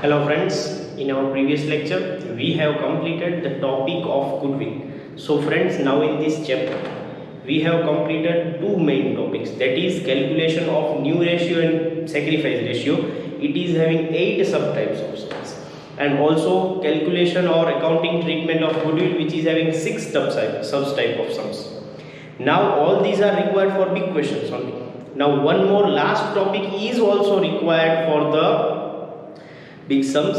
Hello friends, in our previous lecture we have completed the topic of goodwill. So friends, now in this chapter we have completed two main topics, that is calculation of new ratio and sacrifice ratio. It is having 8 subtypes of sums, and also calculation or accounting treatment of goodwill, which is having 6 subtype of sums. Now all these are required for big questions only. Now one more last topic is also required for the big sums,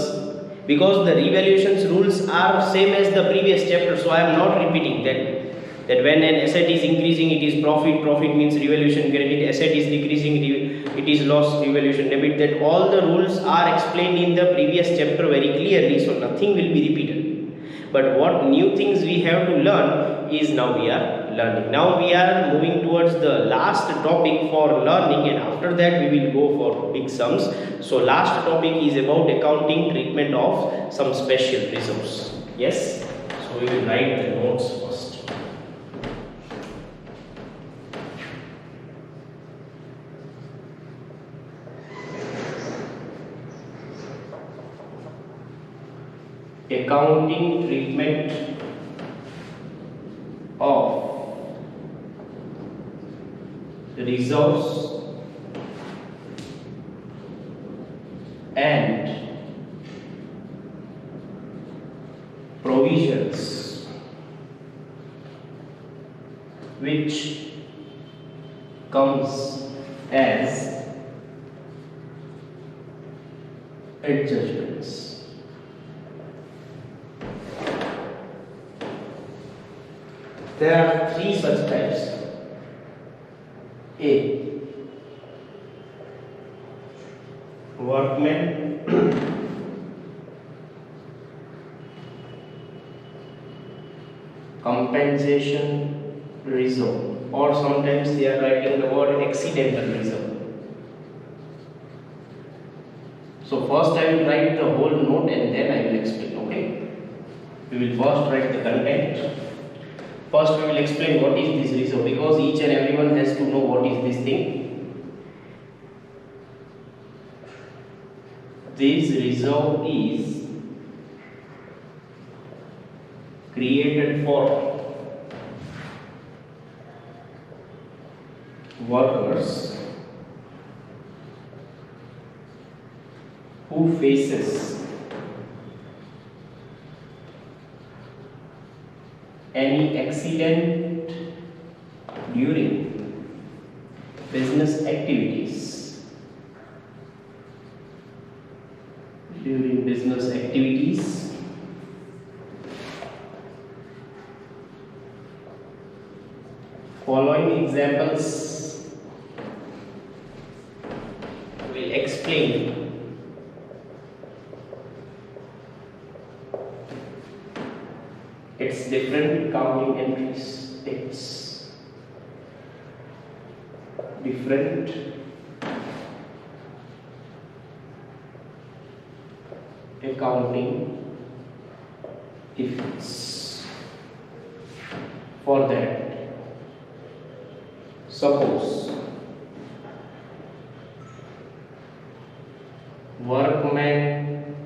because the revaluations rules are same as the previous chapter, so I am not repeating that when an asset is increasing it is profit means revaluation credit, asset is decreasing it is loss, revaluation debit. That all the rules are explained in the previous chapter very clearly, so nothing will be repeated. But what new things we have to learn is now we are learning. Now we are moving towards the last topic for learning, and after that we will go for big sums. So last topic is about accounting treatment of some special reserves. Yes, so we will write the notes first. Accounting treatment of reserves and provisions which comes as adjustments. There are 3 such types. A. Workman Compensation reserve, or sometimes they are writing the word accidental reserve. So first I will write the whole note and then I will explain. Okay, we will first write the content. First we will explain what is this reserve, because each and everyone has to know what is this thing. This reserve is created for workers who faces any accident during business activities. Following examples will explain its different accounting entries, its different accounting effects. For that, suppose Workman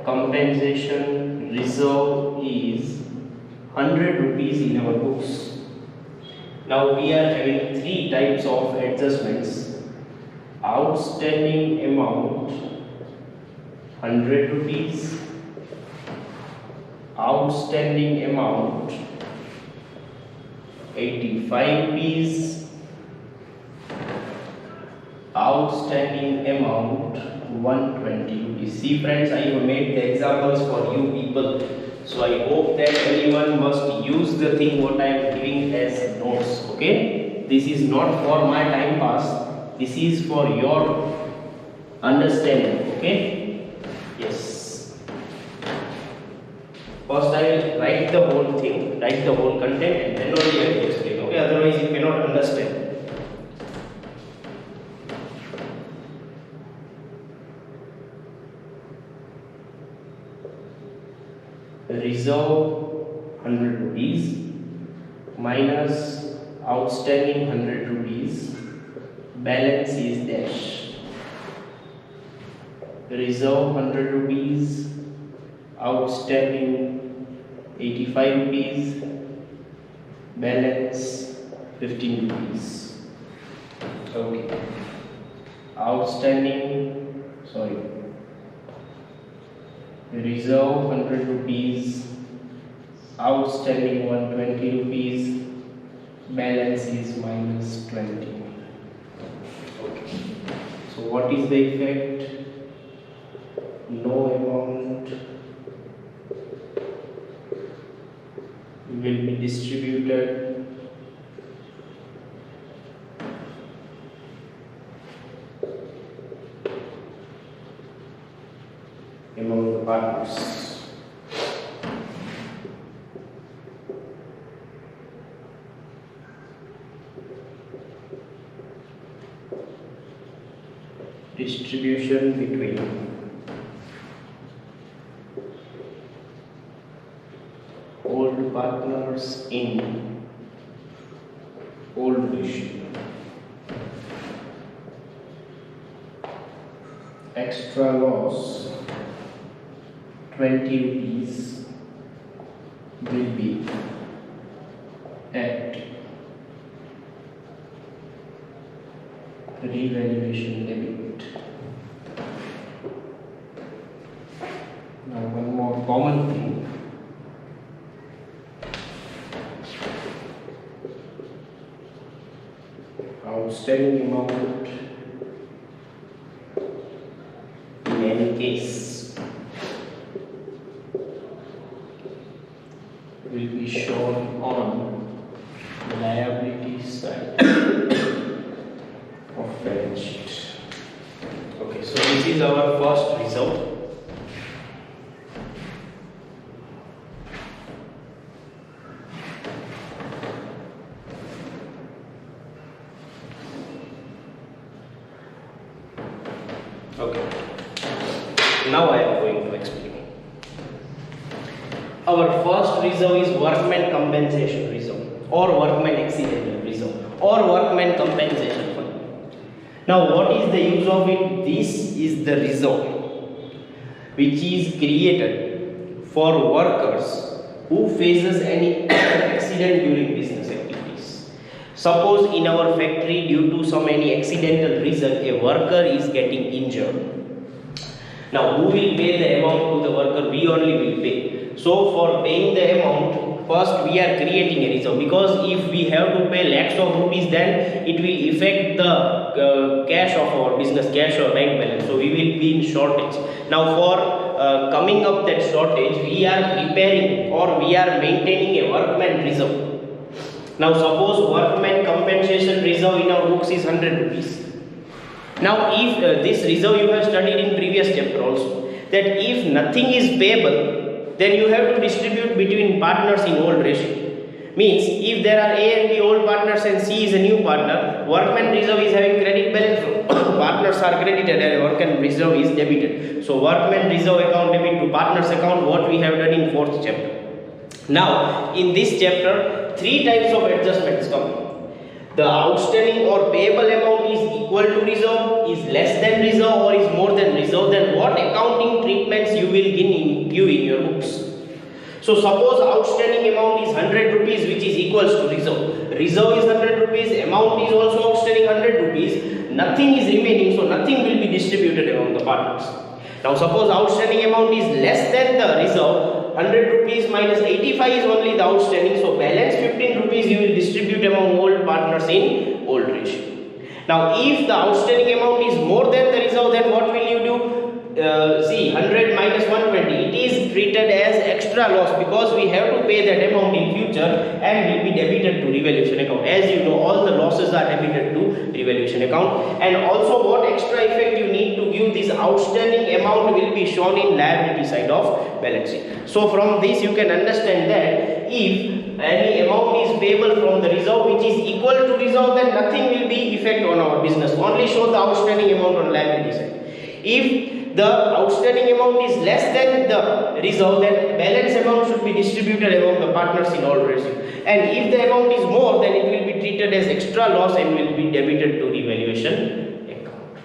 Compensation reserve is 100 rupees in our books. Now we are having 3 types of adjustments. Outstanding amount 100 rupees, outstanding amount 85 rupees, outstanding amount 120 rupees. See friends, I have made the examples for you people, so I hope that everyone must use the thing what I am giving as notes. Okay, this is not for my time pass, this is for your understanding. Okay, yes, first I will write the whole thing, write the whole content, and then only I will explain. Okay, otherwise you cannot understand. Reserve 100 rupees minus outstanding 100 rupees, balance is dash. reserve 100 rupees, outstanding 85 rupees, balance 15 rupees. Okay. Outstanding, reserve 100 rupees, outstanding 120 rupees, balance is minus 20. Okay. So what is the effect? No amount will be distributed among the partners. Distribution between old partners in old ratio. Extra loss 20 rupees will be at revaluation debit. Now one more common thing. Outstanding amount in any case will be shown on liability side of balance sheet. Okay, so this is our first result. Okay, now I am going to explain. Our first reserve is workman compensation reserve, or workman accidental reserve, or workman compensation fund. Now what is the use of it? This is the reserve which is created for workers who faces any accident during business activities. Suppose in our factory, due to some any accidental reason, a worker is getting injured. Now who will pay the amount to the worker? We only will pay. So for paying the amount, first we are creating a reserve, because if we have to pay lakhs of rupees, then it will affect the cash of our business, cash or bank balance. So we will be in shortage. Now for coming up that shortage, we are preparing or we are maintaining a workman reserve. Now suppose workman compensation reserve in our books is 100 rupees. Now if this reserve you have studied in previous chapter also, that if nothing is payable, then you have to distribute between partners in old ratio. Means if there are A and B old partners and C is a new partner, workman reserve is having credit balance, partners are credited and workman reserve is debited. So workman reserve account debit to partners account, what we have done in 4th chapter. Now in this chapter, 3 types of adjustments come. The outstanding or payable amount is equal to reserve, is less than reserve, or is more than reserve. Then what accounting treatments you will give in your books. So suppose outstanding amount is 100 rupees, which is equals to reserve. Reserve is 100 rupees, amount is also outstanding 100 rupees. Nothing is remaining, so nothing will be distributed among the partners. Now suppose outstanding amount is less than the reserve, 100 rupees minus 85 is only the outstanding, so balance 15 rupees you will distribute among old partners in old ratio. Now if the outstanding amount is more than the reserve, then what will you do? See, 100 minus 120, it is treated as extra loss, because we have to pay that amount in future and will be debited to revaluation account. As you know, all the losses are debited to revaluation account. And also what extra effect you need to give, this outstanding amount will be shown in liability side of balance sheet. So from this you can understand that if any amount is payable from the reserve which is equal to reserve, then nothing will be effect on our business, only show the outstanding amount on liability side. If the outstanding amount is less than the reserve, then balance amount should be distributed among the partners in all ratio. And if the amount is more, then it will be treated as extra loss and will be debited to revaluation account.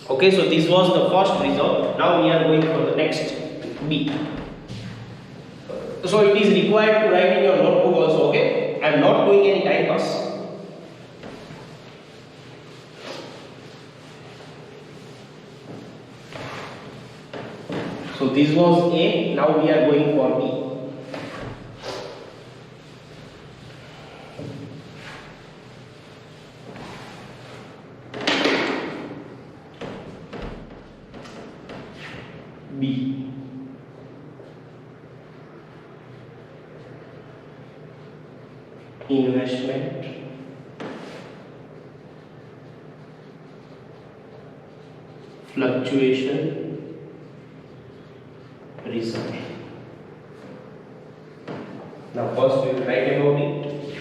Okay, so this was the first result. Now we are going for the next B. So it is required to write in your notebook also. Okay, I am not doing any time pass. So this was A. Now we are going for B. B. Investment fluctuation reserve. Now first we will write about it.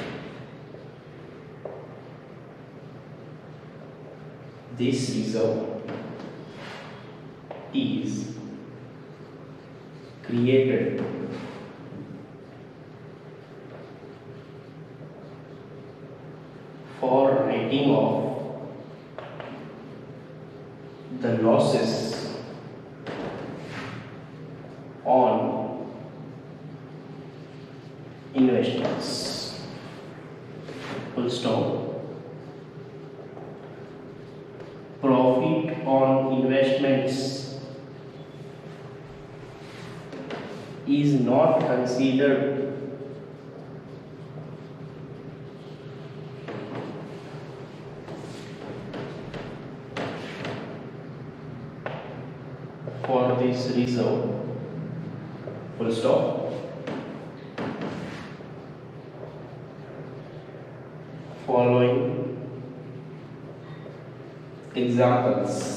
This reserve is created for writing off the losses on investments. Full stop. Profit on investments is not considered for this reserve. Full stop. Following examples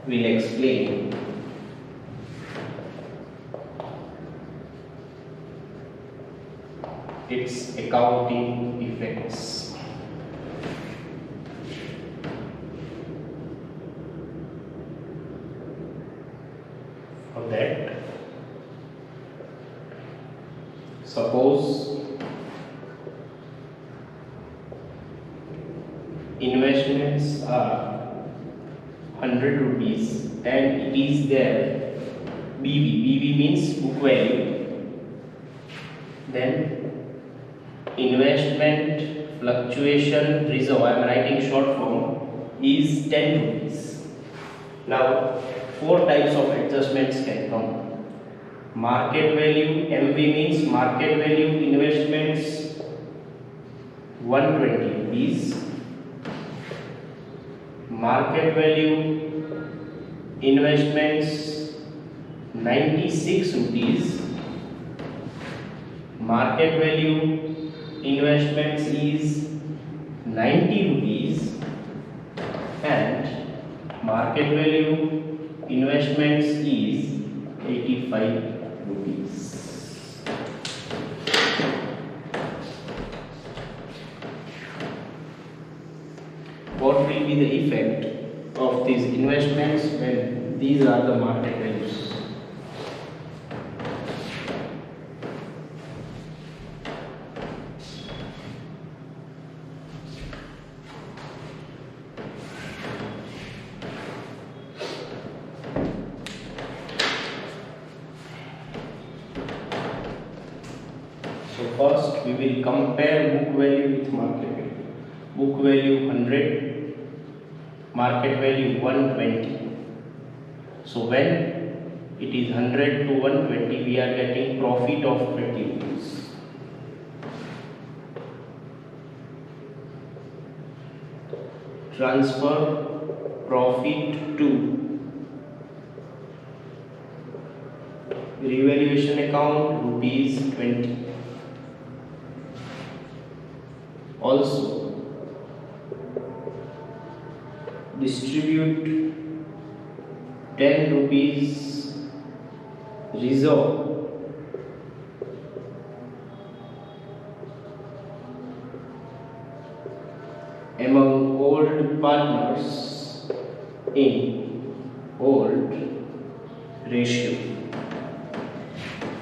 will explain its accounting effects. For that, suppose investments are 100 rupees and it is their BV means book value, then investment fluctuation reserve, I am writing short form, is 10 rupees. Now 4 types of adjustments can come. Market value, MV means market value investments 120 rupees. Market value investments 96 rupees. Market value investments is 90 rupees and market value investments is 85 rupees. What will be the effect of these investments when these are the market values? So first we will compare book value with market value. Book value 100, market value 120. So when it is 100 to 120, we are getting profit of 20 rupees. Transfer profit to revaluation account rupees 20. Also distribute 10 rupees reserve among old partners in old ratio.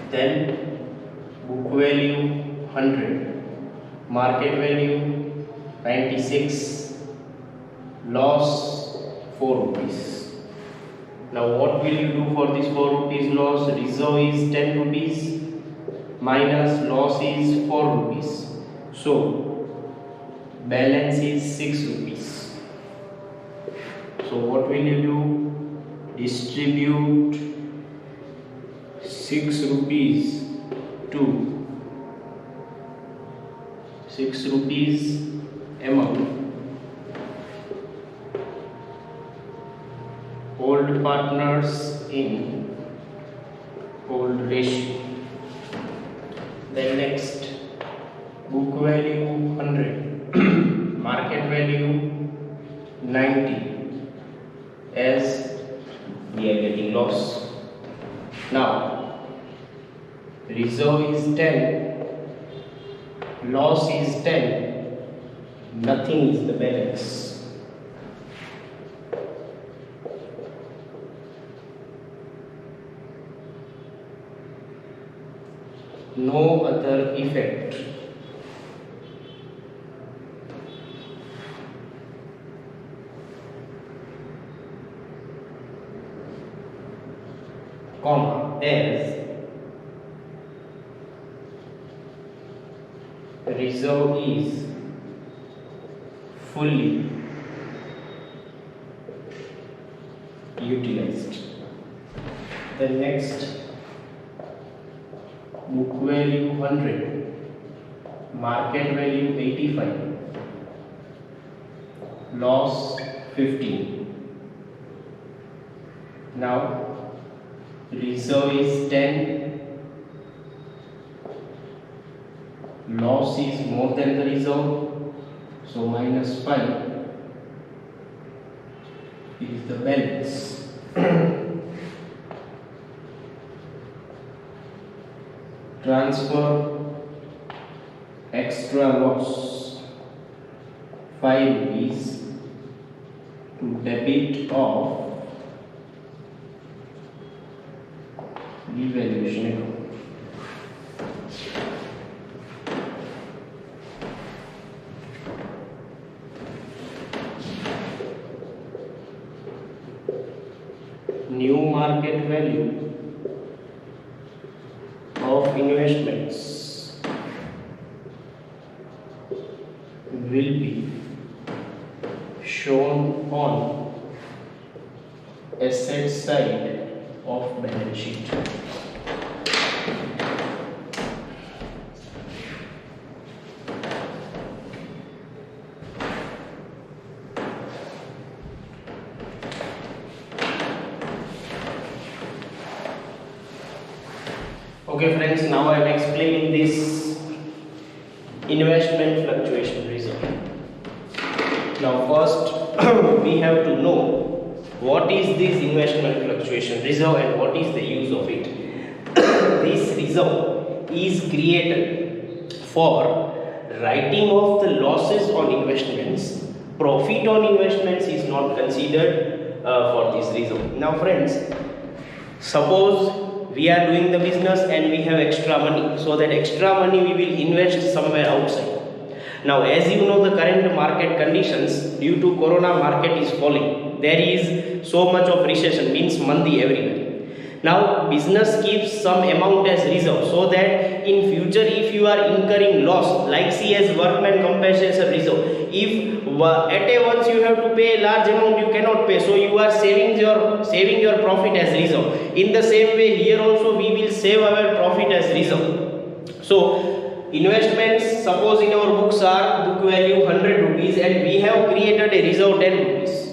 Then book value 100, market value 6, loss 4 rupees. Now what will you do for this 4 rupees loss? Reserve is 10 rupees minus loss is 4 rupees. So balance is 6 rupees. So what will you do? Distribute 6 rupees to 6 rupees amount. Old partners in old ratio. Then next, book value 100, market value 90, as we are getting loss. Now reserve is 10, loss is 10, nothing is the balance. No other effect. Comma, as reserve is fully utilized. The next, book value 100, market value 85, loss 15. Now reserve is 10, loss is more than the reserve, so minus 5 is the balance. Transfer extra loss 5 rupees to debit of revaluation account. New market value of investments will be shown on asset side of balance sheet. Okay friends, now I am explaining this investment fluctuation reserve. Now first we have to know what is this investment fluctuation reserve and what is the use of it. This reserve is created for writing off the losses on investments. Profit on investments is not considered for this reserve. Now friends, suppose we are doing the business and we have extra money, so that extra money we will invest somewhere outside. Now as you know, the current market conditions due to corona, market is falling. There is so much of recession, means mandi everywhere. Now business keeps some amount as reserve, so that in future if you are incurring loss, like see as Workman Compensation reserve, if at a once you have to pay a large amount, you cannot pay, so you are saving your profit as reserve. In the same way here also we will save our profit as reserve. So investments, suppose in our books are book value 100 rupees and we have created a reserve 10 rupees.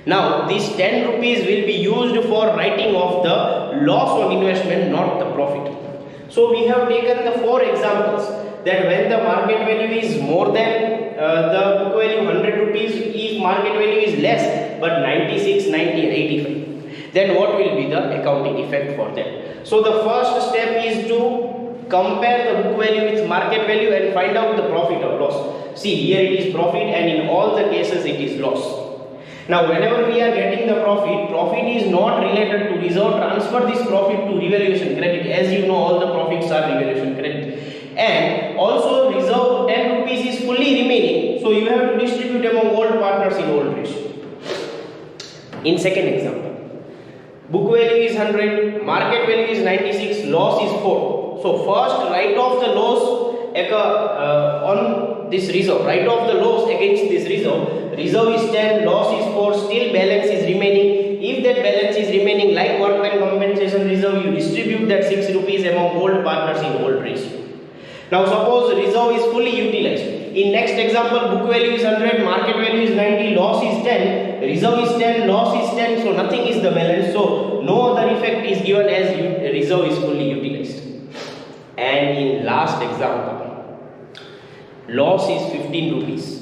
Now this 10 rupees will be used for writing off the loss on investment, not the profit. So we have taken the 4 examples, that when the market value is more than the book value 100 rupees, if market value is less but 96, 90 and 85, then what will be the accounting effect for that? So the first step is to compare the book value with market value and find out the profit or loss. See, here it is profit and in all the cases it is loss. Now whenever we are getting the profit is not related to reserve. Transfer this profit to revaluation credit. As you know, all the profits are revaluation credit. And also reserve 10 rupees is fully remaining, so you you have to distribute among all partners in old ratio. In second example, book value is 100, market value is 96, loss is 4. So first write off the loss on this reserve. Write off the loss against this reserve. Reserve is 10, loss is 4, still balance is remaining. If that balance is remaining like workman compensation reserve, you distribute that 6 rupees among old partners in old ratio. Now suppose reserve is fully utilized. In next example, book value is 100, market value is 90, loss is 10, reserve is 10, loss is 10, so nothing is the balance. So no other effect is given as reserve is fully utilized. And in last example, loss is 15 rupees.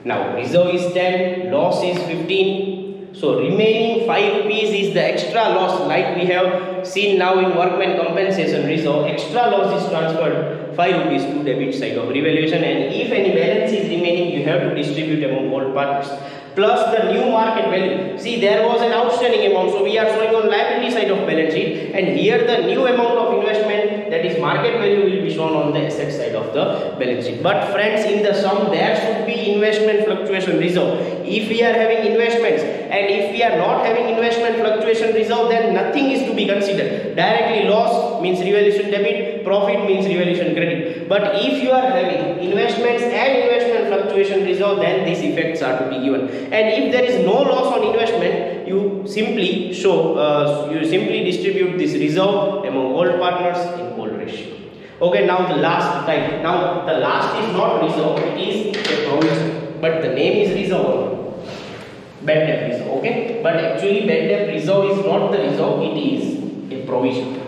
Now reserve is 10, loss is 15. So remaining 5 rupees is the extra loss, like we have seen now in workman compensation reserve. Extra loss is transferred 5 rupees to debit side of revaluation, and if any balance is remaining, you have to distribute among all partners. Plus the new market value. See, there was an outstanding amount, so we are showing on liability side of balance sheet, and here the new amount of investment, that is market value, will be shown on the asset side of the balance sheet. But friends, in the sum there should be investment fluctuation reserve. If we are having investments and if we are not having investment fluctuation reserve, then nothing is to be considered. Directly loss means revaluation debit, profit means revaluation credit. But if you are having investments and investment fluctuation reserve, then these effects are to be given. And if there is no loss on investment, you simply distribute this reserve among all partners in all ratio. Okay, now the last type. Now the last is not reserve, it is a provision, but the name is reserve. Bad debt reserve. Okay, but actually bad debt reserve is not the reserve, it is a provision.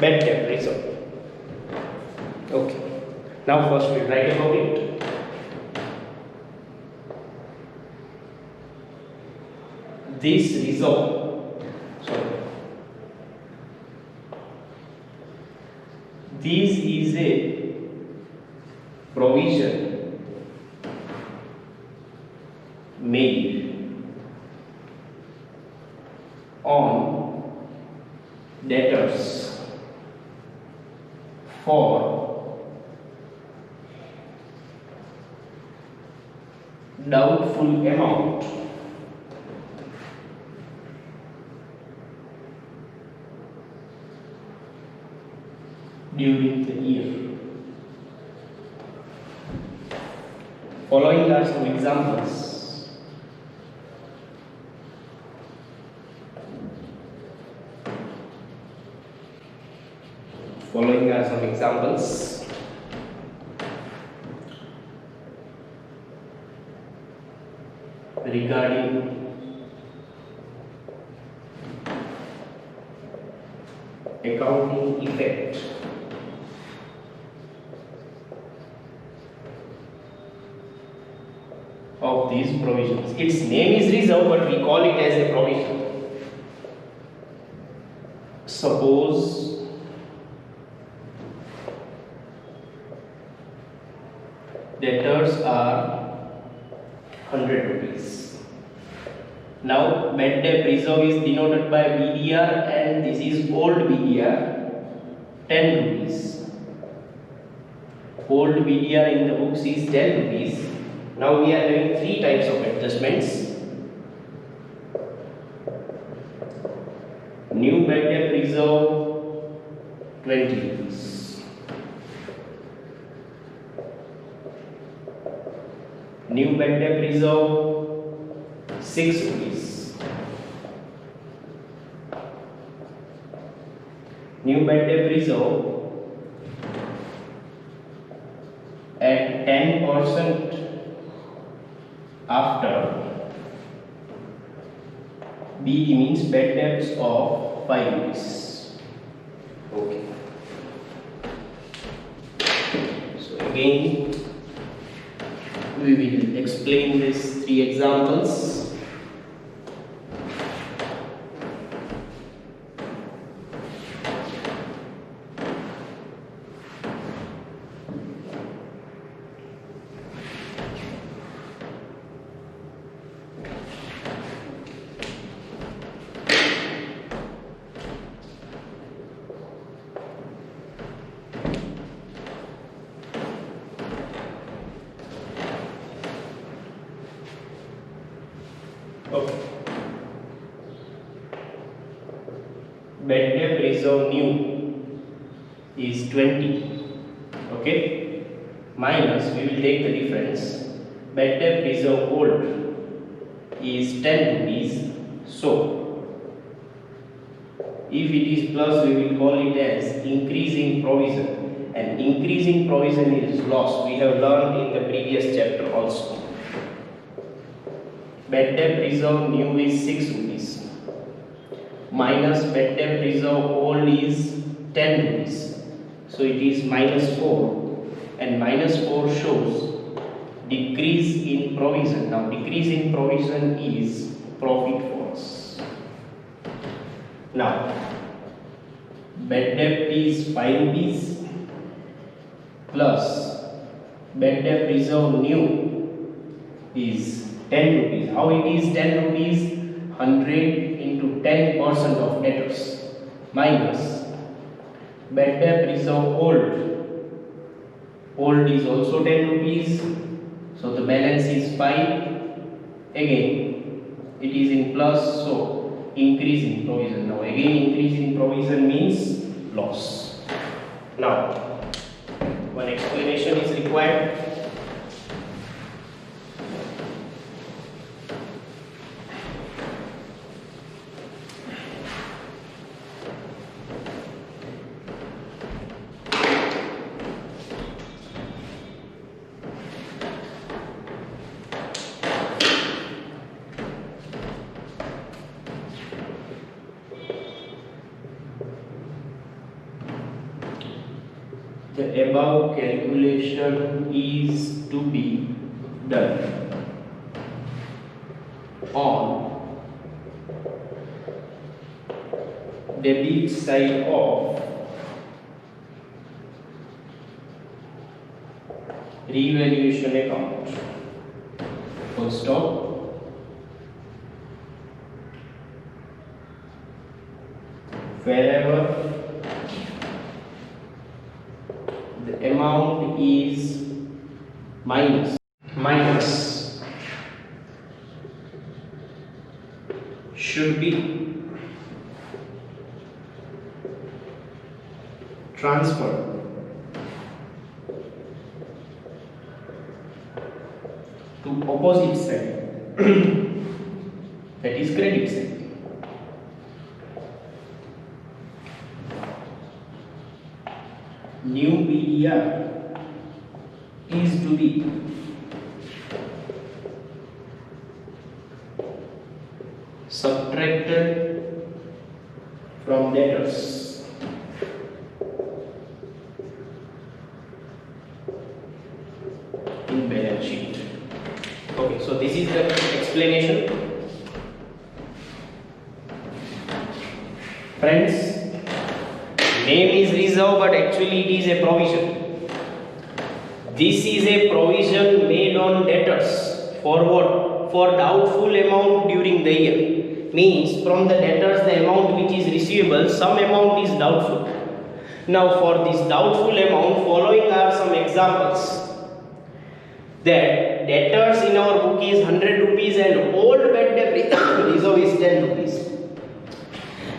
Bad debt reserve. Okay. Now first we write about it. This reserve, this is a provision made on debtors for doubtful amount during the year. Following are some examples. Following are some examples. Regarding accounting effect of these provisions. Its name is reserve, but we call it as a provision. Suppose debtors are 100 rupees. Now bad debt reserve is denoted by BDR, and this is old BDR, 10 rupees. Old BDR in the books is 10 rupees. Now we are having three types of adjustments. New bad debt reserve 20 rupees. New bad debt reserve 6 rupees. New bad debt reserve at 10% after BD means bad debts of 5 rupees. Okay. So again, we will explain these 3 examples. Okay. Bad debt reserve new is 20. Okay. Minus, we will take the difference. Bad debt reserve old is 10 rupees. So, if it is plus, we will call it as increasing provision. And increasing provision is loss. We have learned in the previous chapter also. Bad debt reserve new is 6 rupees. Minus bad debt reserve old is 10 rupees. So it is minus 4. And minus 4 shows decrease in provision. Now decrease in provision is profit for us. Now bad debt is 5 rupees plus bad debt reserve new is 10 rupees. How it is 10 rupees? 100 into 10% of debtors minus bad debt reserve old. Old is also 10 rupees. So the balance is 5. Again, it is in plus, so increase in provision. Now again, increase in provision means loss. Now, one explanation is required. The above calculation is to be done on debit side of revaluation account. Full stop. Wherever the amount is minus should be transferred to opposite side, that is credit side. New PDR is to be subtracted from debtors in balance sheet. Okay, so this is the explanation. Friends, name is reserve, but actually it is a provision. This is a provision made on debtors for what? For doubtful amount during the year. Means from the debtors the amount which is receivable, some amount is doubtful. Now for this doubtful amount, following are some examples. That debtors in our book is 100 rupees and old bad debt reserve is 10 rupees.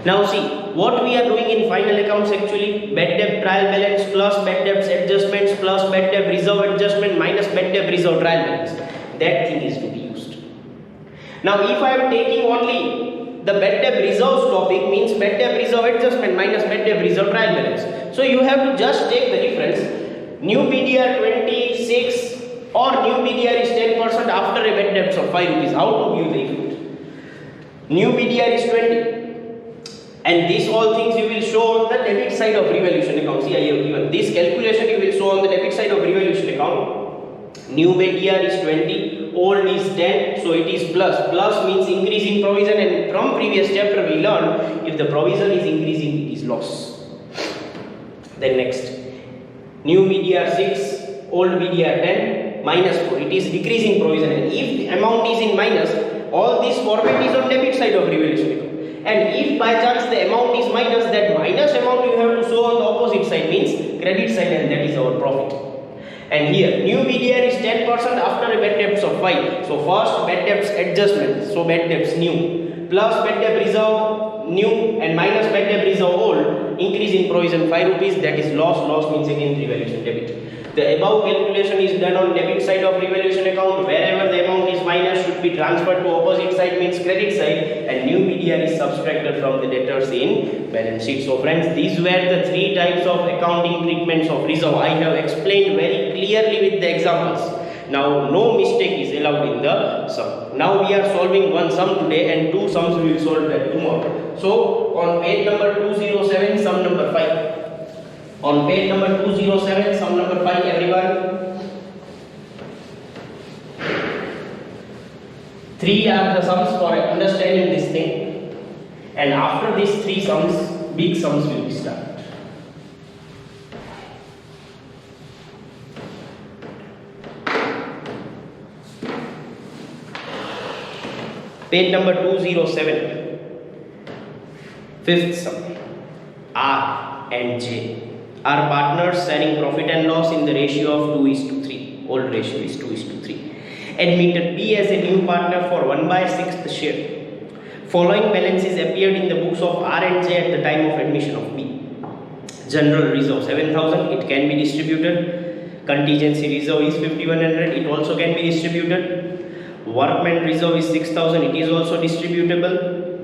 Now see, what we are doing in final accounts actually, bad debt trial balance plus bad debts adjustments plus bad debt reserve adjustment minus bad debt reserve trial balance. That thing is to be used. Now if I am taking only the bad debt reserves topic, means bad debt reserve adjustment minus bad debt reserve trial balance. So you have to just take the difference. New PDR 26 or new PDR is 10% after a bad debts of 5 rupees. How to view the effect? New BDR is 20. And these all things you will show on the debit side of revaluation account. See, I have given this calculation you will show on the debit side of revaluation account. New BDR is 20, old is 10, so it is plus. Plus means increase in provision, and from previous chapter we learned if the provision is increasing, it is loss. Then next, new BDR 6, old BDR 10, minus 4, it is decreasing provision, and if the amount is in minus, all this format is on debit side of revaluation account. And if by chance the amount is minus, that minus amount you have to show on the opposite side, means credit side, and that is our profit. And here new BDR is 10% after a bad debts of 5. So first bad debts adjustment, so bad debts new, plus bad debt reserve new, and minus bad debt reserve old, increase in provision 5 rupees, that is loss. Loss means again revaluation debit. The above calculation is done on debit side of revaluation account. Wherever the amount is minus should be transferred to opposite side, means credit side, and new BDR is subtracted from the debtors in balance sheet. So friends, these were the three types of accounting treatments of reserve. I have explained very clearly with the examples. Now no mistake is allowed in the sum. Now we are solving one sum today and two sums we will solve tomorrow. So on page number 207, sum number 5. On page number 207, sum number 5, everyone. 3 are the sums for understanding this thing, and after these 3 sums, big sums will be started. Page number 207, 5th sum. R and J are partners sharing profit and loss in the ratio of 2:3. Old ratio is 2:3. Admitted B as a new partner for 1/6 share. Following balances appeared in the books of R and J at the time of admission of B. General reserve 7,000, it can be distributed. Contingency reserve is 5,100, it also can be distributed. Workman reserve is 6,000, it is also distributable.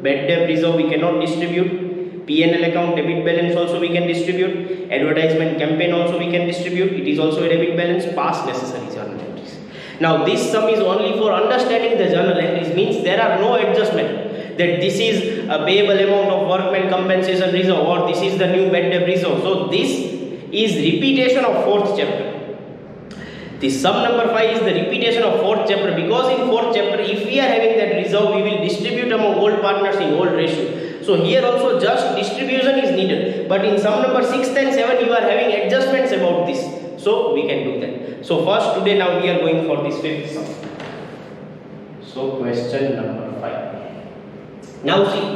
Bad debt reserve we cannot distribute. P&L account debit balance also we can distribute. Advertisement campaign also we can distribute. It is also a debit balance. Past necessary journal entries. Now this sum is only for understanding the journal entries, means there are no adjustment that this is a payable amount of workman compensation reserve or this is the new bad debt reserve. So this is repetition of 4th chapter. The sum number 5 is the repetition of 4th chapter, because in 4th chapter if we are having that reserve we will distribute among old partners in old ratio. So here also just distribution is needed, but in sum number 6 and 7 you are having adjustments about this, so we can do that. So first today now we are going for this 5th sum. So question number 5. Now see,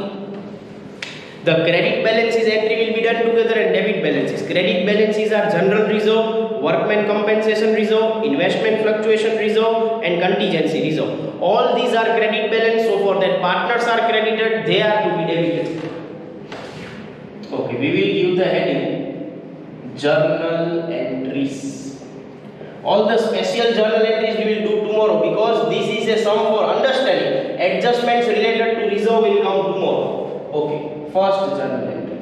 the credit balances entry will be done together and debit balances. Credit balances are general reserve, workman compensation reserve, investment fluctuation reserve, and contingency reserve. All these are credit balance, so for that partners are credited, they are to be debited. Okay, we will give the heading journal entries. All the special journal entries we will do tomorrow, because this is a sum for understanding. Adjustments related to reserve will come tomorrow. Okay, first journal entry.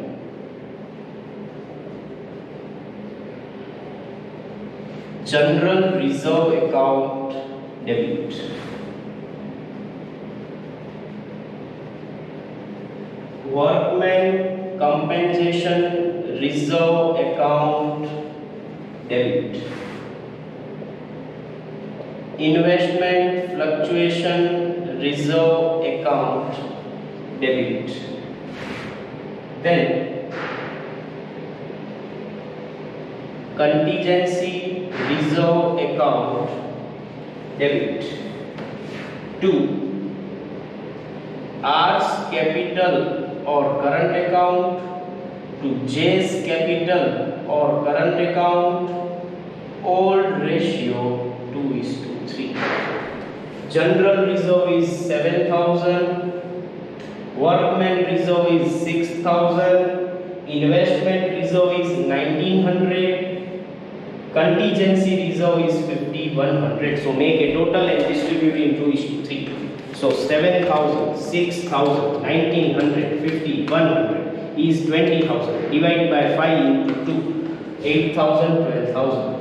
General reserve account debit. Workman compensation reserve account debit. Investment fluctuation reserve account debit. Then contingency reserve account debit. 2. R's capital or current account to J's capital or current account, old ratio 2:3. General reserve is 7,000, workman reserve is 6,000, investment reserve is 1,900, contingency reserve is 5,100. So make a total and distribute in 2:3. So 7,000, 6,000, 1,900, 5,100 is 20,000. Divide by 5 into 2, 8,000, 12,000.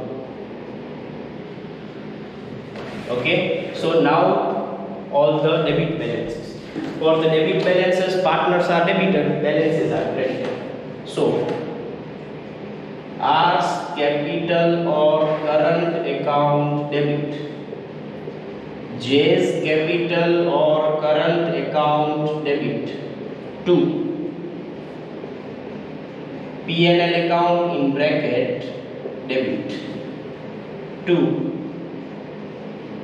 Okay, so now all the debit balances. For the debit balances, partners are debited, balances are credited. So, R's capital or current account debit, J's capital or current account debit. 2. P&L account in bracket debit. 2.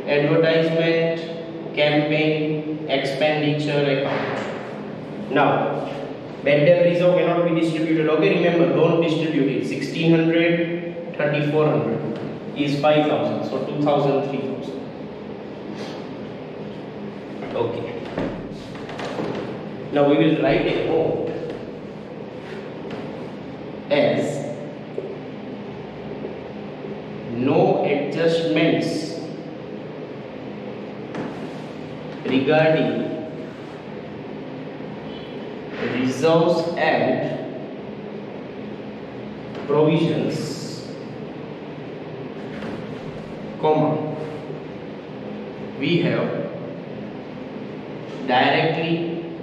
Advertisement, campaign, expenditure account. Now, bad debt reserve cannot be distributed. Okay, remember, don't distribute it. 1600, 3400 is 5000. So 2000, 3000. Okay. Now we will write a note as no adjustments regarding reserves and provisions, comma, we have directly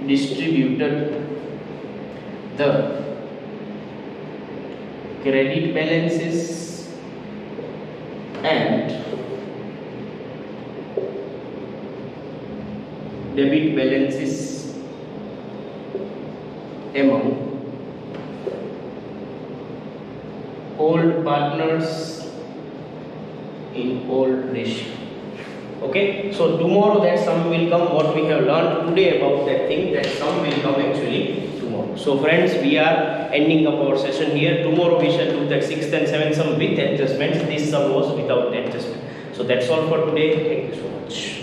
distributed the credit balances and debit balances among old partners in old ratio. Okay, so tomorrow that sum will come. What we have learned today about that thing, that sum will come actually tomorrow. So friends, we are ending up our session here. Tomorrow we shall do that 6th and 7th sum with adjustments. This sum was without adjustment. So that's all for today. Thank you so much.